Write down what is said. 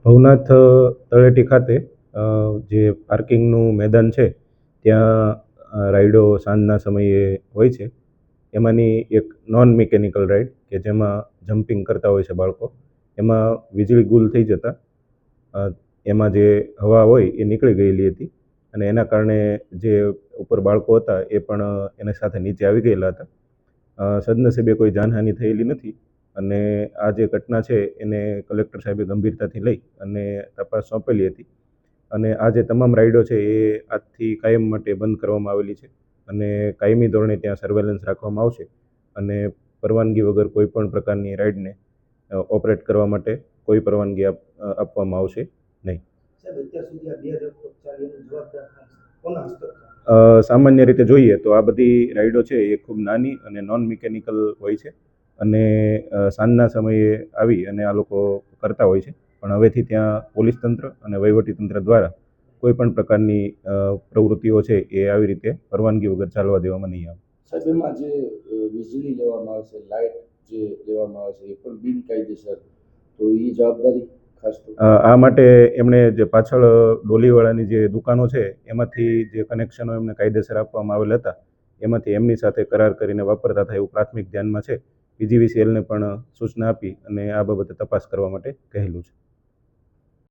ભવનાથ તળેટી ખાતે જે પાર્કિંગનું મેદાન છે ત્યાં રાઈડો સાંજના સમયે હોય છે. એમાંની એક નોન મિકેનિકલ રાઈડ કે જેમાં જમ્પિંગ કરતા હોય છે બાળકો, એમાં વીજળી ગુલ થઈ જતાં એમાં જે હવા હોય એ નીકળી ગયેલી હતી અને એના કારણે જે ઉપર બાળકો હતા એ પણ એની સાથે નીચે આવી ગયેલા હતા. સદનસીબે કોઈ જાનહાનિ થયેલી નથી અને આ જે ઘટના છે એને કલેક્ટર સાહેબે ગંભીરતાથી લઈ અને તપાસ સોંપેલી હતી અને આ જે તમામ રાઈડો છે એ આજથી કાયમ માટે બંધ કરવામાં આવેલી છે અને કાયમી ધોરણે ત્યાં સર્વેલન્સ રાખવામાં આવશે અને પરવાનગી વગર કોઈ પણ પ્રકારની રાઈડને ઓપરેટ કરવા માટે કોઈ પરવાનગી આપવામાં આવશે નહીં. સામાન્ય રીતે જોઈએ તો આ બધી રાઈડો છે એ ખૂબ નાની અને નોન મિકેનિકલ હોય છે અને સાંજના સમયે આવી અને આ લોકો કરતા હોય છે, પણ હવેથી ત્યાં પોલીસ તંત્ર અને વહીવટી તંત્ર દ્વારા કોઈ પણ પ્રકારની પ્રવૃત્તિઓ છે એ આવી રીતે પરવાનગી વગર ચાલવા દેવામાં નહીં આવે. સાહેબ, એમાં જે વીજળી લેવામાં આવે છે, લાઇટ જે લેવામાં આવે છે એ પણ બિનકાયદેસર, તો એ જવાબદારી ખાસ આ માટે એમણે જે પાછળ ડોલીવાળાની જે દુકાનો છે એમાંથી જે કનેક્શનો એમને કાયદેસર આપવામાં આવેલ હતા એમાંથી એમની સાથે કરાર કરીને વાપરતા હતા એવું પ્રાથમિક ધ્યાનમાં છે. પીજીવીસીએલને પણ સૂચના આપી અને આ બાબતે તપાસ કરવા માટે કહેલું છે.